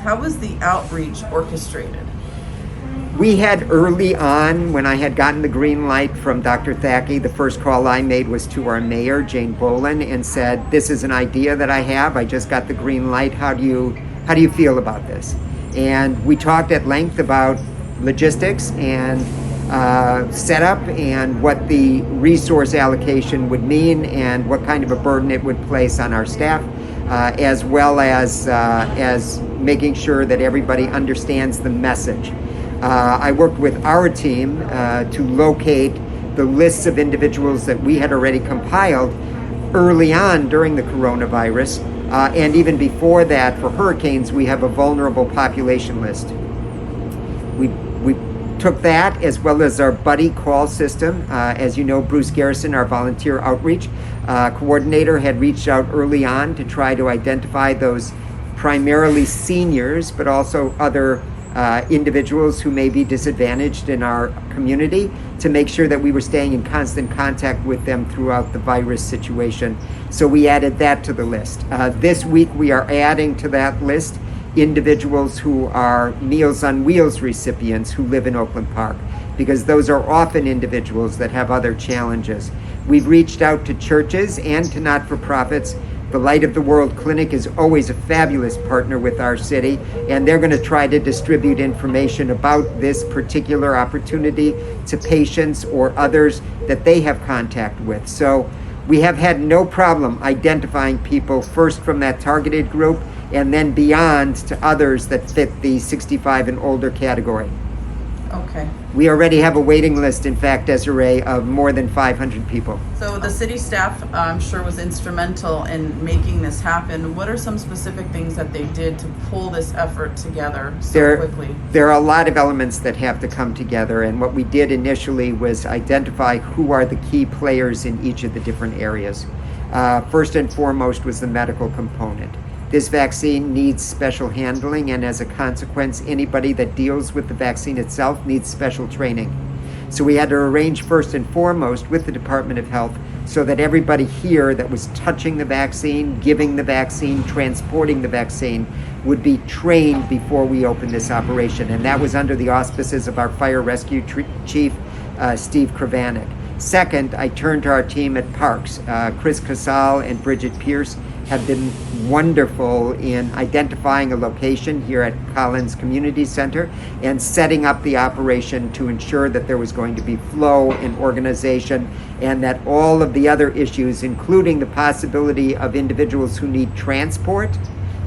How was the outreach orchestrated? We had early on, when I had gotten the green light from Dr. Thackey, the first call I made was to our mayor, Jane Boland, and said, this is an idea that I have. I just got the green light. How do you feel about this? And we talked at length about logistics and setup and what the resource allocation would mean and what kind of a burden it would place on our staff, as well as making sure that everybody understands the message. I worked with our team to locate the lists of individuals that we had already compiled early on during the coronavirus. And even before that, for hurricanes, we have a vulnerable population list. We took that as well as our buddy call system. As you know, Bruce Garrison, our volunteer outreach coordinator, had reached out early on to try to identify those primarily seniors, but also other individuals who may be disadvantaged in our community, to make sure that we were staying in constant contact with them throughout the virus situation. So we added that to the list. This week we are adding to that list individuals who are Meals on Wheels recipients who live in Oakland Park, because those are often individuals that have other challenges. We've reached out to churches and to not-for-profits. The Light of the World Clinic is always a fabulous partner with our city, and they're going to try to distribute information about this particular opportunity to patients or others that they have contact with. So we have had no problem identifying people first from that targeted group and then beyond to others that fit the 65 and older category. Okay. We already have a waiting list, in fact, Desiree, of more than 500 people. So the city staff, I'm sure, was instrumental in making this happen. What are some specific things that they did to pull this effort together so quickly? There are a lot of elements that have to come together, and what we did initially was identify who are the key players in each of the different areas. First and foremost was the medical component. This vaccine needs special handling, and as a consequence, anybody that deals with the vaccine itself needs special training. So we had to arrange first and foremost with the Department of Health so that everybody here that was touching the vaccine, giving the vaccine, transporting the vaccine would be trained before we opened this operation. And that was under the auspices of our fire rescue chief, Steve Kravanek. Second, I turned to our team at Parks. Chris Casal and Bridget Pierce have been wonderful in identifying a location here at Collins Community Center and setting up the operation to ensure that there was going to be flow and organization, and that all of the other issues, including the possibility of individuals who need transport,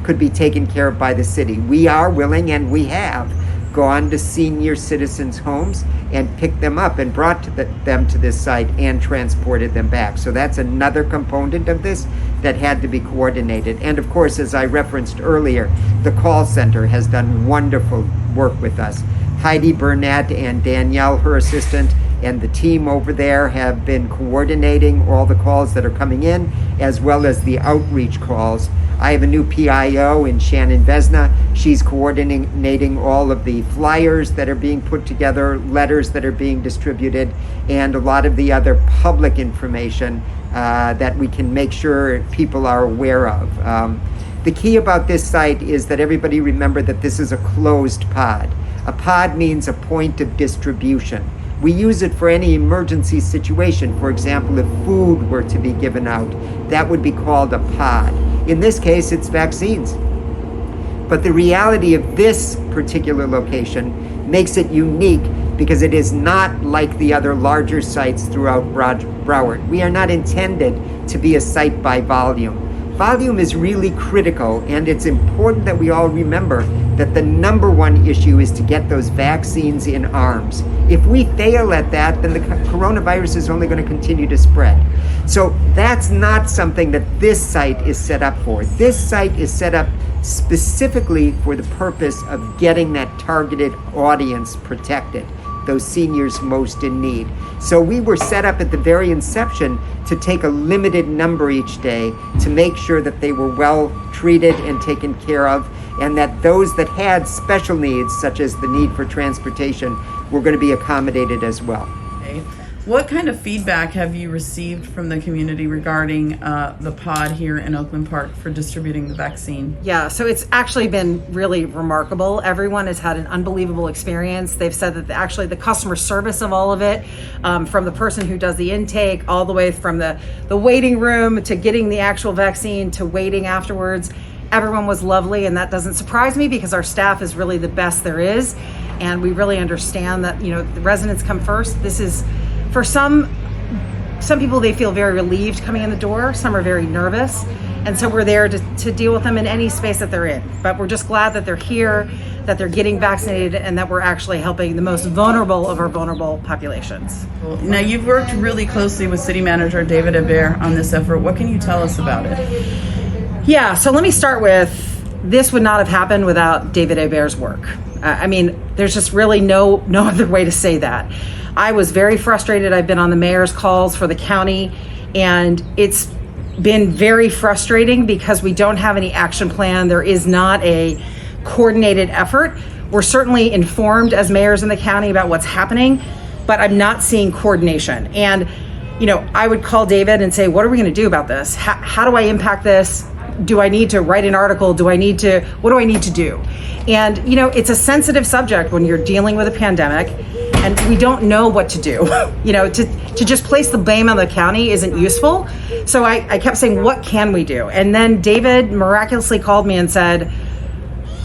could be taken care of by the city. We are willing, and we have gone to senior citizens' homes and picked them up and brought them to this site and transported them back. So that's another component of this that had to be coordinated. And of course, as I referenced earlier, the call center has done wonderful work with us. Heidi Burnett and Danielle, her assistant, and the team over there have been coordinating all the calls that are coming in, as well as the outreach calls. I have a new PIO in Shannon Vesna. She's coordinating all of the flyers that are being put together, letters that are being distributed, and a lot of the other public information that we can make sure people are aware of. The key about this site is that everybody remember that this is a closed pod. A pod means a point of distribution. We use it for any emergency situation. For example, if food were to be given out, that would be called a pod. In this case, it's vaccines. But the reality of this particular location makes it unique because it is not like the other larger sites throughout Broward. We are not intended to be a site by volume. Volume is really critical, and it's important that we all remember that the number one issue is to get those vaccines in arms. If we fail at that, then the coronavirus is only going to continue to spread. So that's not something that this site is set up for. This site is set up specifically for the purpose of getting that targeted audience protected, those seniors most in need. So we were set up at the very inception to take a limited number each day to make sure that they were well treated and taken care of, and that those that had special needs, such as the need for transportation, were going to be accommodated as well. Okay. What kind of feedback have you received from the community regarding the pod here in Oakland Park for distributing the vaccine? Yeah, so it's actually been really remarkable. Everyone has had an unbelievable experience. They've said that actually the customer service of all of it, from the person who does the intake, all the way from the waiting room to getting the actual vaccine to waiting afterwards, everyone was lovely, and that doesn't surprise me because our staff is really the best there is, and we really understand that, the residents come first. This is, for some people, they feel very relieved coming in the door. Some are very nervous. And so we're there to deal with them in any space that they're in. But we're just glad that they're here, that they're getting vaccinated, and that we're actually helping the most vulnerable of our vulnerable populations. Cool. Now, you've worked really closely with City Manager David Hebert on this effort. What can you tell us about it? Yeah, so let me start with, this would not have happened without David Hebert's work. There's just really no other way to say that. I was very frustrated. I've been on the mayor's calls for the county, and it's been very frustrating because we don't have any action plan. There is not a coordinated effort. We're certainly informed as mayors in the county about what's happening, but I'm not seeing coordination. And, I would call David and say, what are we going to do about this? How do I impact this? Do I need to write an article? What do I need to do? And, it's a sensitive subject when you're dealing with a pandemic and we don't know what to do. To just place the blame on the county isn't useful. So I kept saying, what can we do? And then David miraculously called me and said,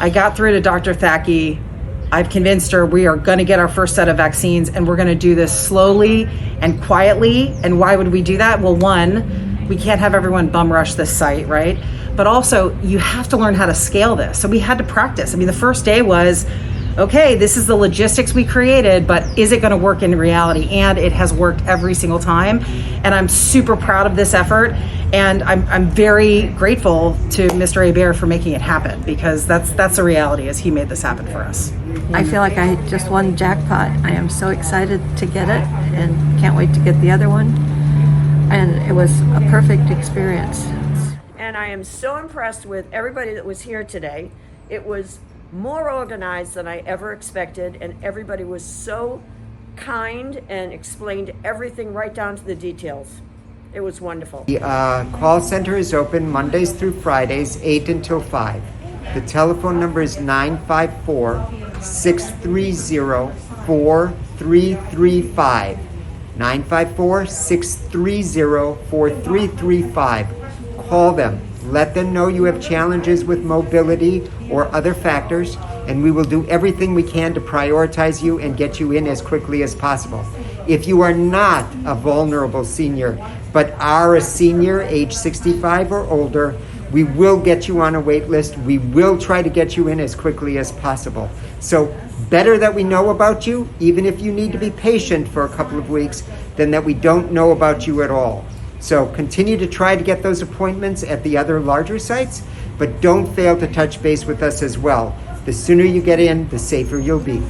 I got through to Dr. Thackey. I've convinced her we are going to get our first set of vaccines, and we're going to do this slowly and quietly. And why would we do that? Well, one, we can't have everyone bum rush this site, right? But also, you have to learn how to scale this. So we had to practice. The first day was, okay, this is the logistics we created, but is it going to work in reality? And it has worked every single time. And I'm super proud of this effort. And I'm very grateful to Mr. Hebert for making it happen, because that's the reality, is he made this happen for us. I feel like I just won jackpot. I am so excited to get it and can't wait to get the other one. And it was a perfect experience. And I am so impressed with everybody that was here today. It was more organized than I ever expected, and everybody was so kind and explained everything right down to the details. It was wonderful. The call center is open Mondays through Fridays, 8 until 5. The telephone number is 954-630-4335. 954-630-4335. Call them. Let them know you have challenges with mobility or other factors, and we will do everything we can to prioritize you and get you in as quickly as possible. If you are not a vulnerable senior, but are a senior age 65 or older, we will get you on a wait list. We will try to get you in as quickly as possible. So better that we know about you, even if you need to be patient for a couple of weeks, than that we don't know about you at all. So continue to try to get those appointments at the other larger sites, but don't fail to touch base with us as well. The sooner you get in, the safer you'll be.